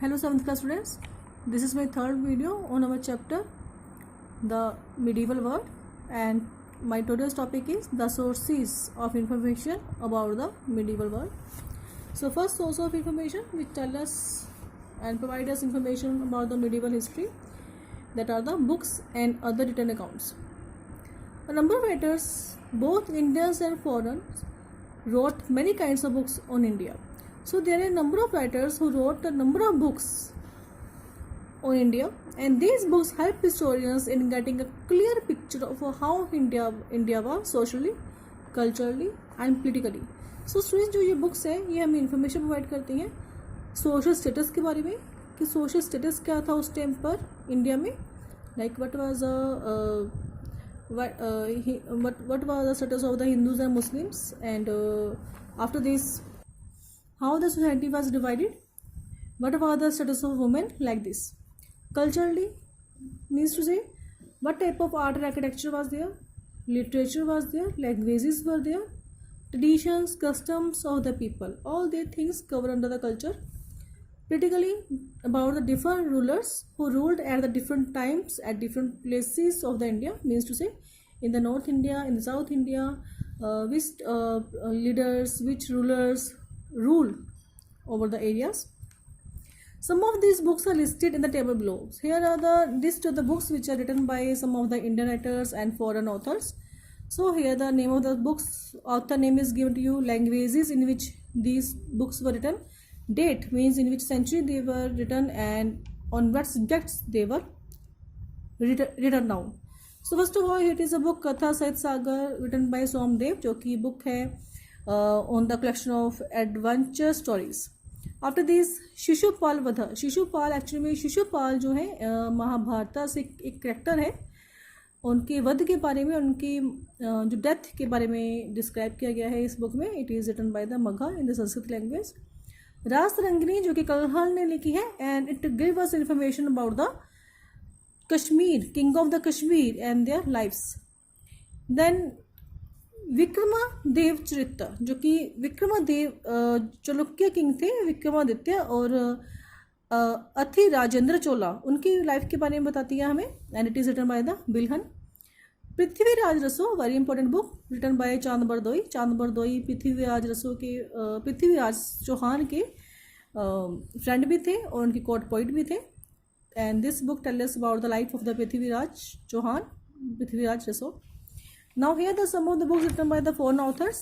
Hello 7th class students, this is my third video on our chapter the medieval world, and my today's topic is the sources of information about the medieval world. So first source of information which tell us and provide us information about the medieval history, that are the books and other written accounts. A number of writers, both Indians and foreigners, wrote many kinds of books on India. So there are a number of writers who wrote a number of books on India, and these books help historians in getting a clear picture of how India was socially, culturally and politically. So students, जो ये books हैं ये हमें information provide करती हैं social status के बारे में कि सोशल स्टेटस क्या था उस टाइम पर इंडिया में, like what was the status of the Hindus and Muslims, and after this how the society was divided, what about the status of women, like this. Culturally means to say what type of art and architecture was there, literature was there, languages were there, traditions, customs of the people, all these things cover under the culture. Politically, about the different rulers who ruled at the different times at different places of the India, means to say in the North India, in the South India, which leaders, which rulers rule over the areas. Some of these books are listed in the table below. Here are the list of the books which are written by some of the Indian writers and foreign authors. So here the name of the books, author name is given to you, languages in which these books were written, date means in which century they were written, and on what subjects they were written down. So first of all, here is a book Katha Sahit Sagar written by Somdev, जो कि book है on the collection of adventure stories. After this Shishupal वध, Shishupal actually में शिशुपाल जो है महाभारत से एक character है, उनके वध के बारे में, उनकी जो डेथ के बारे में डिस्क्राइब किया गया है इस बुक में. It is written by the मगहा in the Sanskrit language. Rajatarangini जो कि कलहल ने लिखी है, and it give us information about the Kashmir, king of the Kashmir and their lives. Then Vikramadeva Charita, जो कि विक्रमादेव चालुक्य किंग थे, विक्रमादित्य और अथि राजेंद्र चोला, उनकी लाइफ के बारे में बताती है हमें, and it is written by the Bilhana. Prithviraj Raso, very important book written by Chand Bardai. चांद बरदोई पृथ्वीराज रसो के, पृथ्वीराज चौहान के फ्रेंड भी थे और उनके कोर्ट पोइट भी थे. And this book tell us about the life of the Prithviraj Chauhan, Prithviraj Raso. Now here the some of the books written by the foreign authors.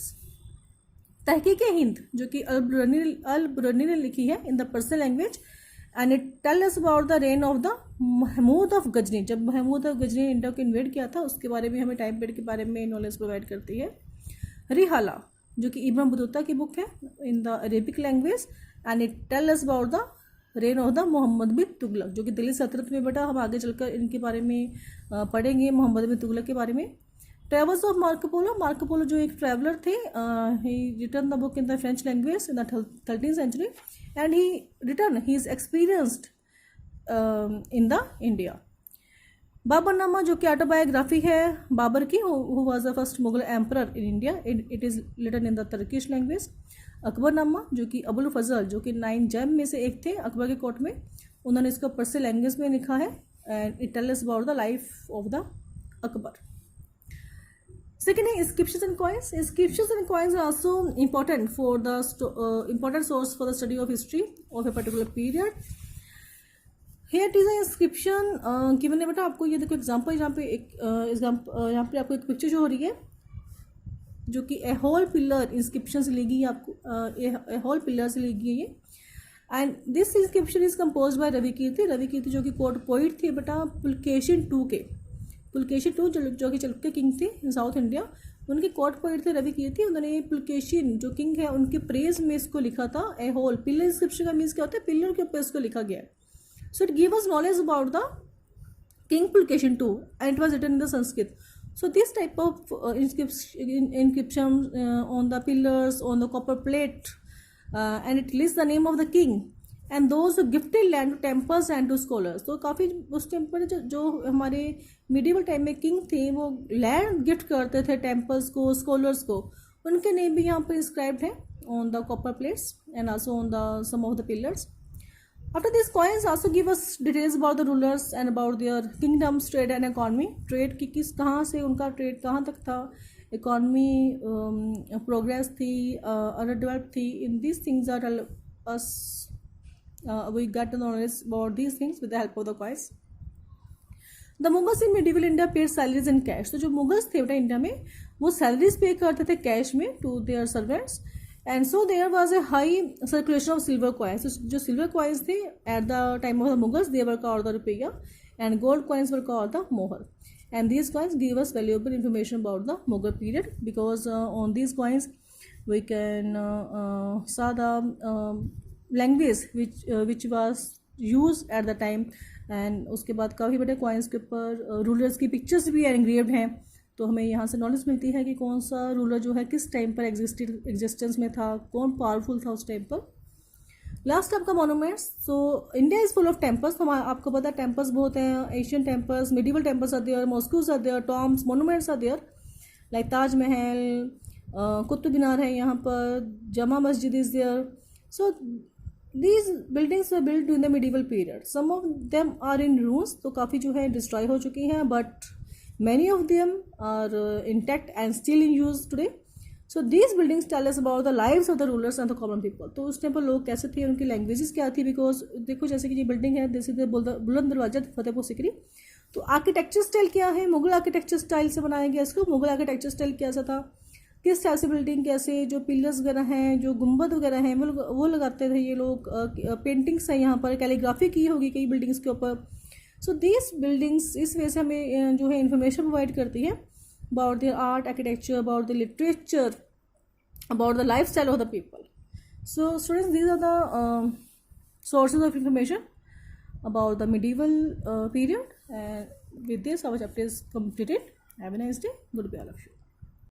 तहकीक हिंद जो कि अल-बुरनी ने लिखी है in the Persian language, and it tell us about the reign of the Mahmud of Ghazni. जब Mahmud of Ghazni ने India को invade किया था उसके बारे में हमें टाइम पीरियड के बारे में नॉलेज प्रोवाइड करती है. रिहाला जो कि इब्न बतूता की बुक है in the Arabic language, and it tell us about the reign of the Muhammad bin Tughlaq, जो कि दिल्ली सल्तनत में बेटा हम आगे चलकर इनके बारे में पढ़ेंगे, मोहम्मद बिन तुगलक के बारे में. Travels of Marco Polo, Marco Polo जो एक ट्रैवलर थे, he written the book in the French language in the 13th century, and he written he is experienced in the India. Baburnama जो कि ऑटोबायोग्राफी है बाबर की, who was the first Mughal emperor in India, it is written in the Turkish language. Akbarnama जो कि अबुल फजल जो कि 9 jam में से एक थे अकबर के कोर्ट में, उन्होंने इसको पर्सियन लैंग्वेज में लिखा है, and it tell us about the life of the Akbar. Second है inscriptions and coins. Inscriptions and coins are also important for the important source for the study of history of a particular period. Here it is an inscription given है बेटा आपको, ये देखो example, यहाँ पे एक यहाँ पे आपको एक पिक्चर जो हो रही है जो कि ए होल पिलर इंस्क्रिप्शन से ली गई है, आपको ए होल पिलर से ली गई है. And this inscription is compose by Ravi Kirti. Ravi Kirti जो कि कोर्ट पोइट थे बेटा पुलकेशिन II के, पुलकेशिन II जो कि चालुक्य किंग थे इन साउथ इंडिया, उनके कोर्ट पोइट थे रवि कीर्ति. उन्होंने पुलकेशिन जो किंग है उनके प्रेज में इसको लिखा था. ए होल पिलर इंस्क्रिप्शन का मीन्स क्या होता है, पिलर के ऊपर इसको लिखा गया. So it give us knowledge about the king Pulakeshin II, and it was written in the Sanskrit. So this type of inscription on the pillars, on the copper plate, and it lists the name of the king and those who gifted land to temples and to scholars. तो काफ़ी उस time पर जो हमारे medieval time में king थे वो land gift करते थे टेम्पल्स को, स्कॉलर्स को, उनके नेम भी यहाँ पर इंस्क्राइब्ड है on the copper plates and also on the some of the pillars. After these coins also give us details about the rulers and about their kingdoms, trade and economy. Trade की किस कहाँ से उनका trade कहाँ तक था, economy progress थी, develop थी. In these things are us we got to know about these things with the help of the coins. The Mughals in medieval India paid salaries in cash. तो जो Mughals थे बेटा India में वो salaries पे करते थे कैश में to their servants. And so there was a high circulation of silver coins. जो सिल्वर कॉइन्स थे at the time of the Mughals they were called the rupaya and gold coins were called the mohur. And these coins give us valuable information about the Mughal period because on these coins we can saw the language which was used at the time. And उसके बाद काफ़ी बड़े coins के ऊपर rulers की pictures भी engraved हैं. तो हमें यहाँ से नॉलेज मिलती है कि कौन सा रूलर जो है किस टाइम पर एग्जिस्टेंस में था, कौन पावरफुल था उस टाइम पर. लास्ट आपका monuments. So India is full of temples. तो आपको पता है टेम्पल्स बहुत हैं, Asian temples, medieval temples are there, mosques are there, tombs, monuments are there like Taj Mahal, Qutub Minar है यहाँ पर, Jama Masjid is there. So these buildings were built during the medieval period. Some of them are in ruins, तो काफ़ी जो है destroy हो चुकी हैं, but many of them are intact and still in use today. So these buildings tell us about the lives of the rulers and the common people. तो उस time पर लोग कैसे थे, उनकी लैंग्वेजेस क्या थी. बिकॉज देखो जैसे कि ये बिल्डिंग है, दिस इज द बुलंद दरवाजा फतेहपुर सिकरी. तो आर्किटेक्चर स्टाइल क्या है, मुगल आर्किटेक्चर स्टाइल से बनाया गया इसको. मुगल आर्किटेक्चर स्टाइल कैसा था, किस टाइप से बिल्डिंग, कैसे जो पिलर्स वगैरह हैं, जो गुंबद वगैरह हैं वो लगाते थे ये लोग. पेंटिंग्स हैं यहाँ पर, कैलीग्राफी की होगी कई बिल्डिंग्स के ऊपर. सो दीज बिल्डिंग्स इस वजह से हमें जो है इंफॉर्मेशन प्रोवाइड करती है about the art, architecture, about the literature, about the life style of the people. So students, these are the sources of information about the medieval period. And with this our chapter is completed. Have a nice day. Goodbye all of you.